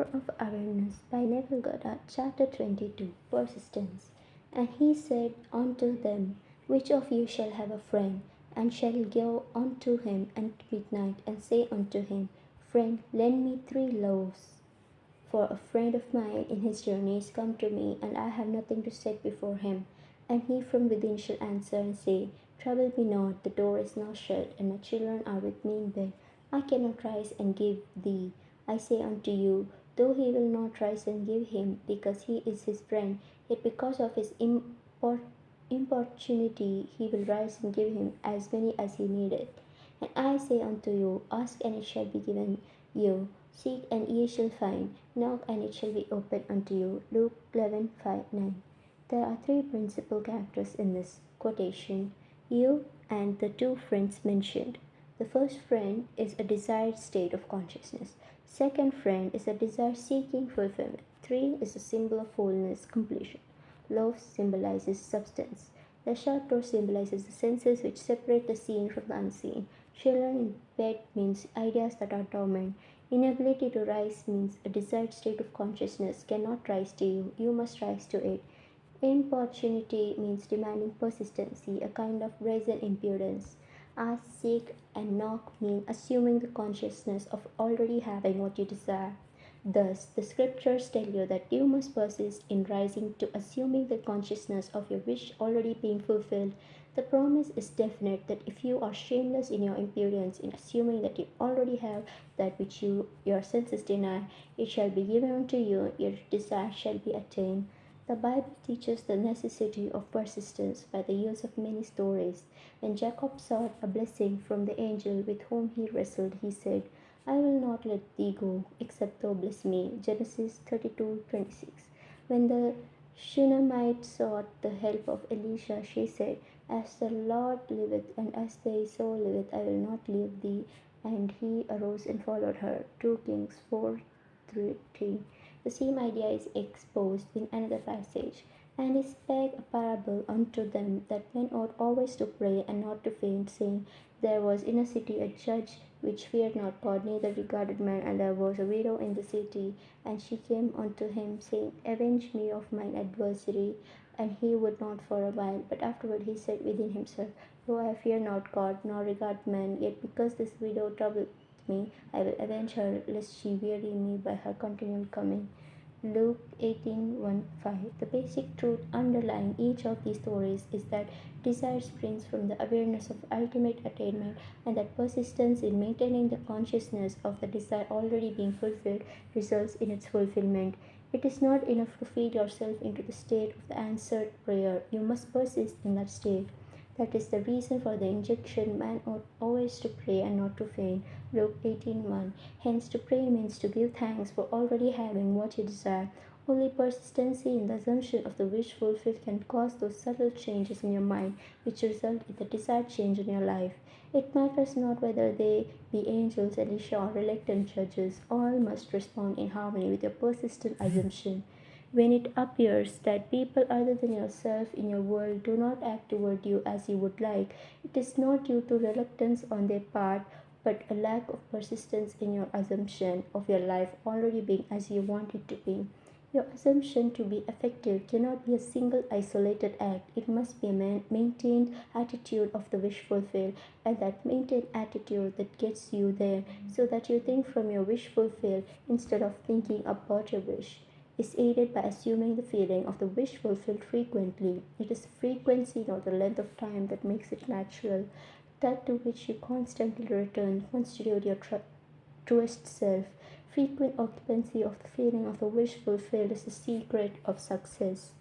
Power of Awareness by Neville Goddard, Chapter 22, Persistence. And he said unto them, Which of you shall have a friend, and shall go unto him at midnight, and say unto him, Friend, lend me 3 loaves? For a friend of mine in his journey is come to me, and I have nothing to set before him. And he from within shall answer and say, Trouble me not, the door is now shut, and my children are with me in bed. I cannot rise and give thee. I say unto you, though he will not rise and give him, because he is his friend, yet because of his importunity he will rise and give him as many as he needeth. And I say unto you, Ask and it shall be given you, seek and ye shall find, knock and it shall be opened unto you. Luke 11:5-9. There are 3 principal characters in this quotation: you and the 2 friends mentioned. The first friend is a desired state of consciousness. Second friend is a desire seeking fulfillment. 3 is a symbol of wholeness, completion. Love symbolizes substance. The shut door symbolizes the senses which separate the seen from the unseen. Children in bed means ideas that are dormant. Inability to rise means a desired state of consciousness cannot rise to you, you must rise to it. Importunity means demanding persistency, a kind of brazen impudence. Ask, seek, and knock mean assuming the consciousness of already having what you desire. Thus, the scriptures tell you that you must persist in rising to assuming the consciousness of your wish already being fulfilled. The promise is definite that if you are shameless in your impudence in assuming that you already have that which your senses deny, it shall be given unto you, your desire shall be attained. The Bible teaches the necessity of persistence by the use of many stories. When Jacob sought a blessing from the angel with whom he wrestled, he said, I will not let thee go, except thou bless me. Genesis 32:26. When the Shunammite sought the help of Elisha, she said, As the Lord liveth, and as thy soul liveth, I will not leave thee. And he arose and followed her. 2 Kings 4:3. The same idea is exposed in another passage. And he spake a parable unto them that men ought always to pray and not to faint, saying, There was in a city a judge which feared not God, neither regarded man, and there was a widow in the city, and she came unto him, saying, Avenge me of mine adversary. And he would not for a while, but afterward he said within himself, Though I fear not God, nor regard man, yet because this widow troubleth me, I will avenge her, lest she weary me by her continual coming. Luke 18:1-5. The basic truth underlying each of these stories is that desire springs from the awareness of ultimate attainment, and that persistence in maintaining the consciousness of the desire already being fulfilled results in its fulfillment. It is not enough to feed yourself into the state of the answered prayer. You must persist in that state. That is the reason for the injunction, man ought always to pray and not to faint. Luke 18:1. Hence, to pray means to give thanks for already having what you desire. Only persistency in the assumption of the wish fulfilled can cause those subtle changes in your mind which result in the desired change in your life. It matters not whether they be angels, Elisha, or reluctant judges, all must respond in harmony with your persistent assumption. When it appears that people other than yourself in your world do not act toward you as you would like, it is not due to reluctance on their part, but a lack of persistence in your assumption of your life already being as you want it to be. Your assumption to be effective cannot be a single isolated act. It must be a maintained attitude of the wish fulfilled, and that maintained attitude that gets you there, so that you think from your wish fulfilled instead of thinking about your wish, is aided by assuming the feeling of the wish fulfilled frequently. It is the frequency, not the length of time, that makes it natural. That to which you constantly return constitute your truest self. Frequent occupancy of the feeling of the wish fulfilled is the secret of success.